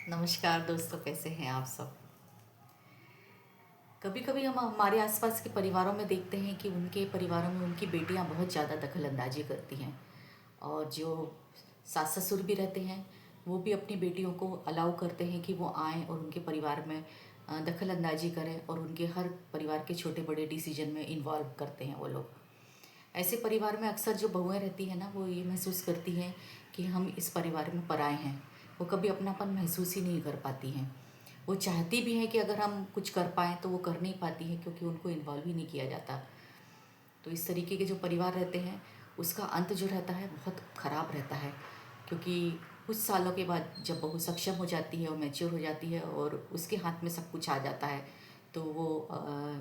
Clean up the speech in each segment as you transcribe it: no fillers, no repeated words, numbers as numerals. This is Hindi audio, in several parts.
नमस्कार दोस्तों, कैसे हैं आप सब। कभी कभी हम हमारे आसपास के परिवारों में देखते हैं कि उनके परिवारों में उनकी बेटियां बहुत ज़्यादा दखल अंदाजी करती हैं। और जो सास ससुर भी रहते हैं वो भी अपनी बेटियों को अलाउ करते हैं कि वो आएँ और उनके परिवार में दखल अंदाजी करें और उनके हर परिवार के छोटे बड़े डिसीजन में इन्वॉल्व करते हैं वो लोग। ऐसे परिवार में अक्सर जो बहुएं रहती हैं ना, वो ये महसूस करती हैं कि हम इस परिवार में पराए हैं। वो कभी अपनापन महसूस ही नहीं कर पाती हैं। वो चाहती भी हैं कि अगर हम कुछ कर पाएँ तो वो कर नहीं पाती हैं, क्योंकि उनको इन्वॉल्व ही नहीं किया जाता। तो इस तरीके के जो परिवार रहते हैं उसका अंत जो रहता है बहुत ख़राब रहता है। क्योंकि कुछ सालों के बाद जब बहू सक्षम हो जाती है और मैच्योर हो जाती है और उसके हाथ में सब कुछ आ जाता है, तो वो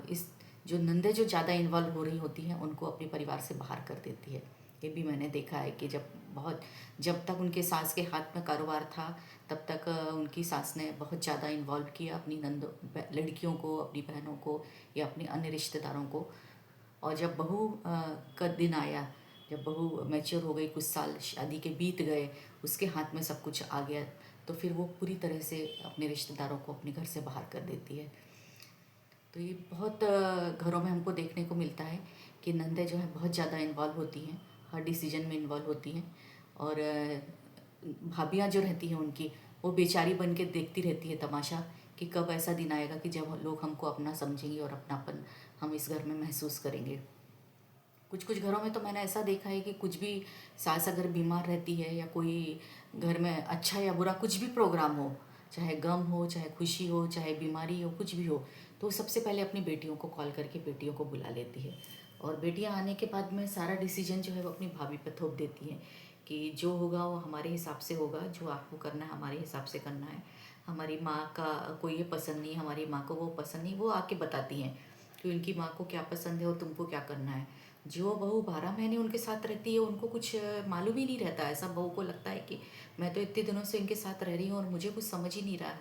इस जो नंदे जो ज़्यादा इन्वॉल्व हो रही होती हैं उनको अपने परिवार से बाहर कर देती है। ये भी मैंने देखा है कि जब तक उनके सास के हाथ में कारोबार था, तब तक उनकी सास ने बहुत ज़्यादा इन्वॉल्व किया अपनी लड़कियों को, अपनी बहनों को या अपने अन्य रिश्तेदारों को। और जब बहू का दिन आया, जब बहू मैच्योर हो गई, कुछ साल शादी के बीत गए, उसके हाथ में सब कुछ आ गया, तो फिर वो पूरी तरह से अपने रिश्तेदारों को अपने घर से बाहर कर देती है। तो ये बहुत घरों में हमको देखने को मिलता है कि नंदे जो है बहुत ज़्यादा इन्वॉल्व होती हैं, हर डिसीजन में इन्वॉल्व होती हैं। और भाभियाँ जो रहती हैं उनकी, वो बेचारी बन के देखती रहती है तमाशा कि कब ऐसा दिन आएगा कि जब लोग हमको अपना समझेंगे और अपनापन हम इस घर में महसूस करेंगे। कुछ कुछ घरों में तो मैंने ऐसा देखा है कि कुछ भी सास अगर बीमार रहती है या कोई घर में अच्छा या बुरा कुछ भी प्रोग्राम हो, चाहे गम हो, चाहे खुशी हो, चाहे बीमारी हो, कुछ भी हो, तो वो सबसे पहले अपनी बेटियों को कॉल करके बेटियों को बुला लेती है। और बेटियां आने के बाद में सारा डिसीजन जो है वो अपनी भाभी पर थोप देती हैं कि जो होगा वो हमारे हिसाब से होगा, जो आपको करना है हमारे हिसाब से करना है। हमारी माँ का कोई ये पसंद नहीं, हमारी माँ को वो पसंद नहीं, वो आके बताती हैं कि उनकी माँ को क्या पसंद है और तुमको क्या करना है। जो बहू 12 महीने उनके साथ रहती है उनको कुछ मालूम ही नहीं रहता। ऐसा बहू को लगता है कि मैं तो इतने दिनों से इनके साथ रह रही हूँ और मुझे कुछ समझ ही नहीं रहा।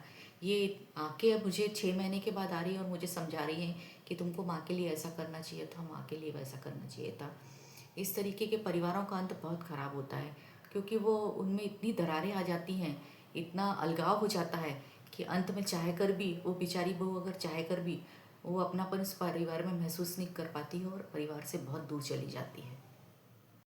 ये आके अब मुझे 6 महीने के बाद आ रही है और मुझे समझा रही हैं कि तुमको माँ के लिए ऐसा करना चाहिए था, माँ के लिए वैसा करना चाहिए था। इस तरीके के परिवारों का अंत बहुत ख़राब होता है, क्योंकि वो उनमें इतनी दरारें आ जाती हैं, इतना अलगाव हो जाता है कि अंत में चाह कर भी वो बेचारी बहू अगर चाह कर भी वो अपनापन उस परिवार में महसूस नहीं कर पाती है और परिवार से बहुत दूर चली जाती है।